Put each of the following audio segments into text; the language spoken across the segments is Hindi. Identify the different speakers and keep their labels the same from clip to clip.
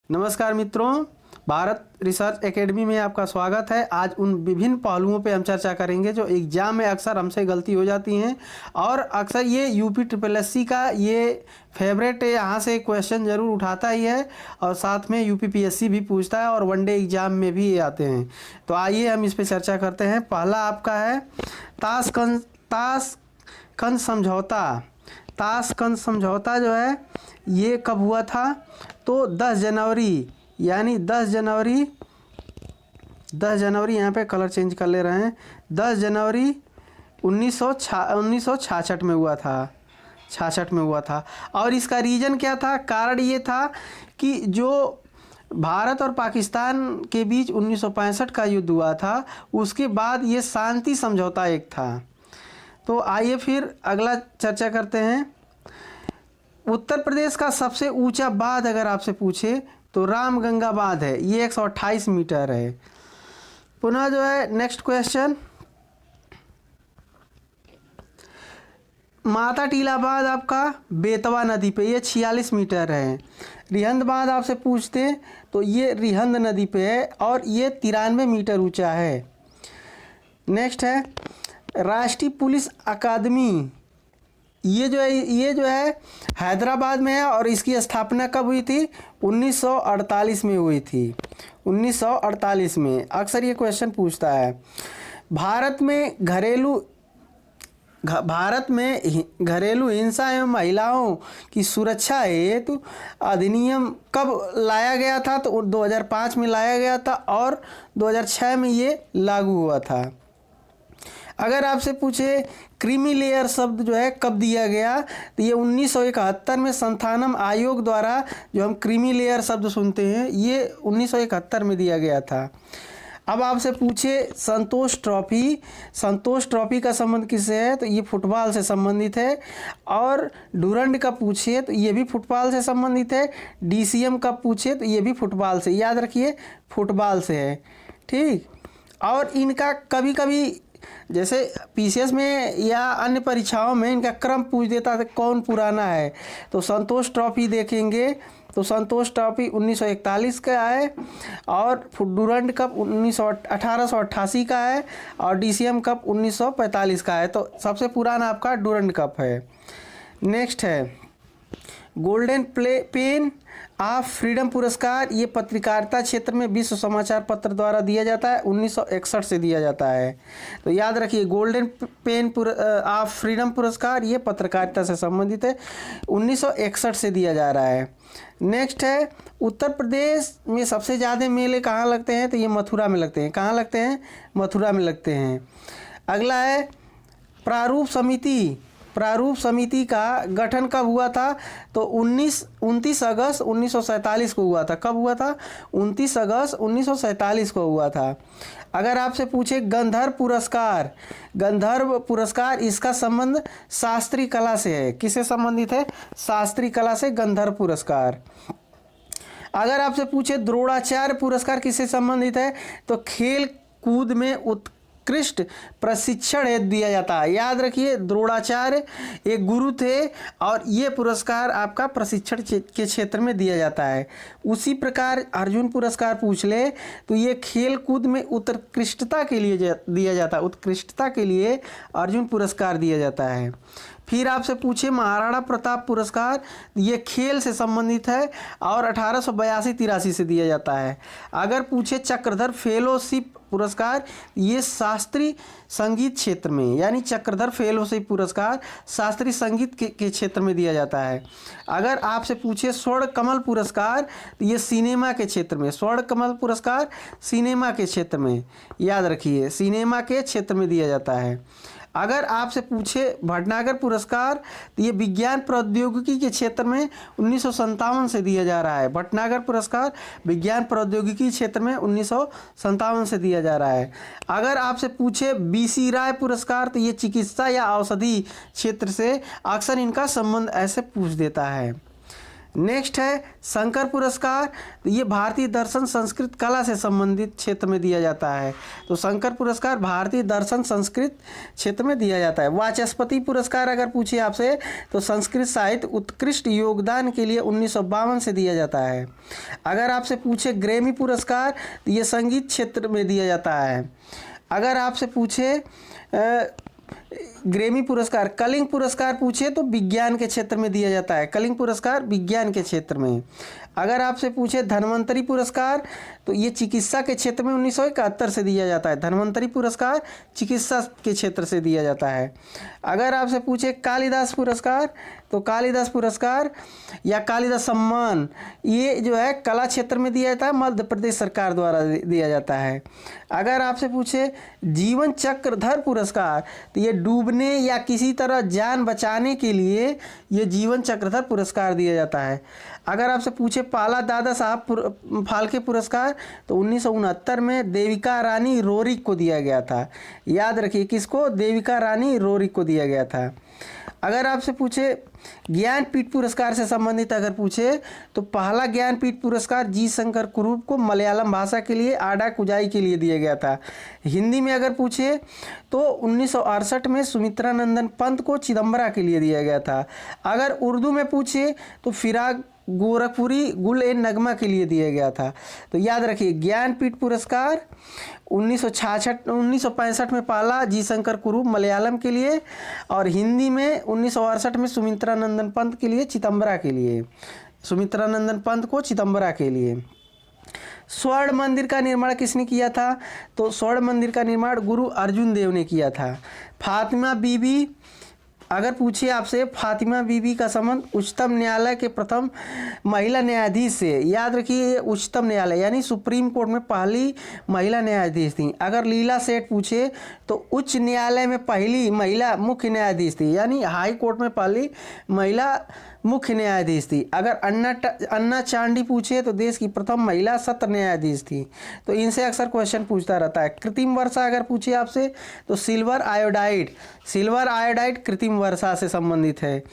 Speaker 1: नमस्कार मित्रों, भारत रिसर्च एकेडमी में आपका स्वागत है। आज उन विभिन्न पहलुओं पे हम चर्चा करेंगे जो एग्जाम में अक्सर हमसे गलती हो जाती हैं और अक्सर ये यूपी ट्रिपल एससी का ये फेवरेट यहाँ से क्वेश्चन ज़रूर उठाता ही है और साथ में यूपी पीएससी भी पूछता है और वनडे एग्जाम में भी ये आते हैं। तो आइए हम इस पर चर्चा करते हैं। पहला आपका है ताशकंद समझौता। ताशकंद समझौता जो है ये कब हुआ था? तो 10 जनवरी, यानी 10 जनवरी यहाँ पे कलर चेंज कर ले रहे हैं। 10 जनवरी 1966 में हुआ था। 66 में हुआ था। और इसका रीज़न क्या था? कारण ये था कि जो भारत और पाकिस्तान के बीच 1965 का युद्ध हुआ था, उसके बाद ये शांति समझौता एक था। तो आइए फिर अगला चर्चा करते हैं। उत्तर प्रदेश का सबसे ऊंचा बांध अगर आपसे पूछे तो रामगंगा बांध है, ये 128 मीटर है। पुनः जो है नेक्स्ट क्वेश्चन, माता टीला बांध आपका बेतवा नदी पे, ये 46 मीटर है। रिहंद बांध आपसे पूछते हैं तो ये रिहंद नदी पे है और ये 93 मीटर ऊंचा है। नेक्स्ट है राष्ट्रीय पुलिस अकादमी, ये जो है हैदराबाद में है और इसकी स्थापना कब हुई थी? 1948 में हुई थी। 1948 में। अक्सर ये क्वेश्चन पूछता है। भारत में घरेलू हिंसा एवं महिलाओं की सुरक्षा हेतु अधिनियम कब लाया गया था? तो 2005 में लाया गया था और 2006 में ये लागू हुआ था। अगर आपसे पूछे क्रीमी लेयर शब्द जो है कब दिया गया, तो ये 1971 में संथानम आयोग द्वारा जो हम क्रीमी लेयर शब्द सुनते हैं ये 1971 में दिया गया था। अब आपसे पूछे संतोष ट्रॉफी का संबंध किससे है? तो ये फुटबॉल से संबंधित है। और डूरंड का पूछे तो ये भी फुटबॉल से संबंधित है। डीसीएम का पूछे तो ये भी फुटबॉल से, याद रखिए फुटबॉल से है, ठीक। और इनका कभी कभी जैसे पीसीएस में या अन्य परीक्षाओं में इनका क्रम पूछ देता था कौन पुराना है। तो संतोष ट्रॉफी देखेंगे तो संतोष ट्रॉफी 1941 का है और डूरंड कप 1888 का है और डीसीएम कप 1945 का है। तो सबसे पुराना आपका डूरंड कप है। नेक्स्ट है गोल्डन पेन ऑफ फ्रीडम पुरस्कार, ये पत्रकारिता क्षेत्र में विश्व समाचार पत्र द्वारा दिया जाता है। 1961 से दिया जाता है। तो याद रखिए गोल्डन पेन ऑफ फ्रीडम पुरस्कार ये पत्रकारिता से संबंधित है, 1961 से दिया जा रहा है। नेक्स्ट है उत्तर प्रदेश में सबसे ज़्यादा मेले कहाँ लगते हैं? तो ये मथुरा में लगते हैं। कहाँ लगते हैं? मथुरा में लगते हैं। अगला है प्रारूप समिति का गठन कब हुआ था? तो 29 अगस्त 1947 को हुआ था। कब हुआ था? 29 अगस्त 1947 को हुआ था। अगर आपसे पूछे गंधर्व पुरस्कार इसका संबंध शास्त्रीय कला से है। किससे संबंधित है? शास्त्रीय कला से गंधर्व पुरस्कार। अगर आपसे पूछे द्रोणाचार्य पुरस्कार किससे संबंधित है? तो खेल कूद में उत्कृष्ट प्रशिक्षण हेतु दिया जाता है। याद रखिए द्रोणाचार्य एक गुरु थे और ये पुरस्कार आपका प्रशिक्षण के क्षेत्र में दिया जाता है। उसी प्रकार अर्जुन पुरस्कार पूछ ले तो ये खेल कूद में उत्कृष्टता के लिए दिया जाता है। उत्कृष्टता के लिए अर्जुन पुरस्कार दिया जाता है। फिर आपसे पूछे महाराणा प्रताप पुरस्कार, ये खेल से संबंधित है और 1882-83 से दिया जाता है। अगर पूछे चक्रधर फेलोशिप पुरस्कार, ये शास्त्रीय संगीत क्षेत्र में, यानी चक्रधर फेलोशिप पुरस्कार शास्त्रीय संगीत के क्षेत्र में दिया जाता है। अगर आपसे पूछे स्वर्ण कमल पुरस्कार, तो ये सिनेमा के क्षेत्र में, स्वर्ण कमल पुरस्कार सिनेमा के क्षेत्र में, याद रखिए सिनेमा के क्षेत्र में दिया जाता है। अगर आपसे पूछे भटनागर पुरस्कार, तो ये विज्ञान प्रौद्योगिकी के क्षेत्र में 1957 से दिया जा रहा है। भटनागर पुरस्कार विज्ञान प्रौद्योगिकी क्षेत्र में 1957 से दिया जा रहा है। अगर आपसे पूछे बीसी राय पुरस्कार, तो ये चिकित्सा या औषधि क्षेत्र से अक्सर इनका संबंध ऐसे पूछ देता है। नेक्स्ट है शंकर पुरस्कार, तो ये भारतीय दर्शन संस्कृत कला से संबंधित क्षेत्र में दिया जाता है। तो शंकर पुरस्कार भारतीय दर्शन संस्कृत क्षेत्र में दिया जाता है। वाचस्पति पुरस्कार अगर पूछे आपसे तो संस्कृत साहित्य उत्कृष्ट योगदान के लिए 1952 से दिया जाता है। अगर आपसे पूछे ग्रैमी पुरस्कार तो ये संगीत क्षेत्र में दिया जाता है। अगर आपसे पूछे ग्रैमी पुरस्कार, कलिंग पुरस्कार पूछे तो विज्ञान के क्षेत्र में दिया जाता है। कलिंग पुरस्कार विज्ञान के क्षेत्र में। अगर आपसे पूछे धन्वंतरी पुरस्कार तो ये चिकित्सा के क्षेत्र में 1971 से दिया जाता है। धन्वंतरी पुरस्कार चिकित्सा के क्षेत्र से दिया जाता है। अगर आपसे पूछे कालिदास पुरस्कार तो कालिदास पुरस्कार या कालिदास सम्मान ये जो है कला क्षेत्र में दिया जाता है, मध्य प्रदेश सरकार द्वारा दिया जाता है। अगर आपसे पूछे जीवन चक्रधर पुरस्कार तो ये डूबने या किसी तरह जान बचाने के लिए ये जीवन चक्रधर पुरस्कार दिया जाता है। अगर आपसे पूछे पाला दादा साहब फाल्के पुरस्कार तो 1969 में देविका रानी रोरिक को दिया गया था। याद रखिए किसको, देविका रानी रोरिक को दिया गया था। अगर आपसे पूछे ज्ञानपीठ पुरस्कार से संबंधित अगर पूछे तो पहला ज्ञानपीठ पुरस्कार जी शंकर कुरूप को मलयालम भाषा के लिए आडा कुजाई के लिए दिया गया था। हिंदी में अगर पूछे तो 1968 में सुमित्रा नंदन पंत को चिदम्बरा के लिए दिया गया था। अगर उर्दू में पूछे तो फिराक गोरखपुरी गुल ए नगमा के लिए दिया गया था। तो याद रखिए ज्ञानपीठ पुरस्कार 1965 में पाला जी शंकर कुरूप मलयालम के लिए, और हिंदी में 1968 में सुमित्रा नंदन पंत के लिए चिदम्बरा के लिए, सुमित्रा नंदन पंत को चिदम्बरा के लिए। स्वर्ण मंदिर का निर्माण किसने किया था? तो स्वर्ण मंदिर का निर्माण गुरु अर्जुन देव ने किया था। फातिमा बीबी अगर पूछिए आपसे, फातिमा बीबी का संबंध उच्चतम न्यायालय के प्रथम महिला न्यायाधीश से, याद रखिए उच्चतम न्यायालय यानी सुप्रीम कोर्ट में पहली महिला न्यायाधीश थी। अगर लीला सेठ पूछे तो उच्च न्यायालय में पहली महिला मुख्य न्यायाधीश थी, यानी हाई कोर्ट में पहली महिला मुख्य न्यायाधीश थी। अगर अन्ना चांडी पूछे तो देश की प्रथम महिला सत्र न्यायाधीश थी। तो इनसे अक्सर क्वेश्चन पूछता रहता है। कृत्रिम वर्षा अगर पूछे आपसे तो सिल्वर आयोडाइड कृत्रिम वर्षा से संबंधित है।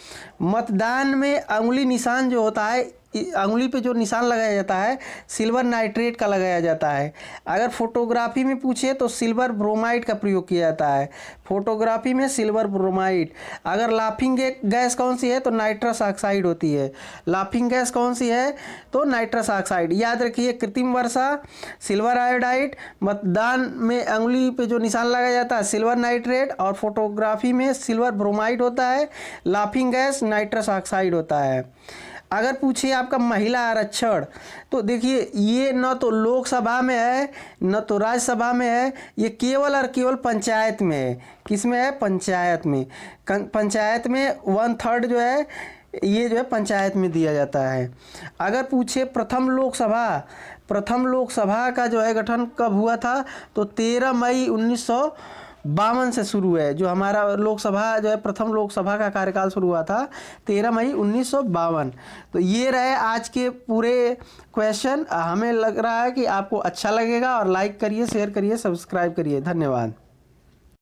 Speaker 1: मतदान में अंगुली निशान जो होता है, अंगुली पे जो निशान लगाया जाता है सिल्वर नाइट्रेट का लगाया जाता है। अगर फोटोग्राफी में पूछे तो सिल्वर ब्रोमाइड का प्रयोग किया जाता है। फोटोग्राफी में सिल्वर ब्रोमाइड। अगर लाफिंग गैस कौन सी है तो नाइट्रस ऑक्साइड होती है। लाफिंग गैस कौन सी है तो नाइट्रस ऑक्साइड। याद रखिए कृत्रिम वर्षा सिल्वर आयोडाइड, मतदान में अंगुली पे जो निशान लगाया जाता है सिल्वर नाइट्रेट, और फोटोग्राफी में सिल्वर ब्रोमाइड होता है। लाफिंग गैस नाइट्रस ऑक्साइड होता है। अगर पूछिए आपका महिला आरक्षण तो देखिए ये न तो लोकसभा में है न तो राज्यसभा में है, ये केवल और केवल पंचायत में है। किस में है? पंचायत में। पंचायत में 1/3 जो है ये जो है पंचायत में दिया जाता है। अगर पूछे प्रथम लोकसभा का जो है गठन कब हुआ था तो 13 मई 1952 से शुरू है। जो हमारा लोकसभा जो है प्रथम लोकसभा का कार्यकाल शुरू हुआ था 13 मई 1952। तो ये रहे आज के पूरे क्वेश्चन। हमें लग रहा है कि आपको अच्छा लगेगा, और लाइक करिए, शेयर करिए, सब्सक्राइब करिए। धन्यवाद।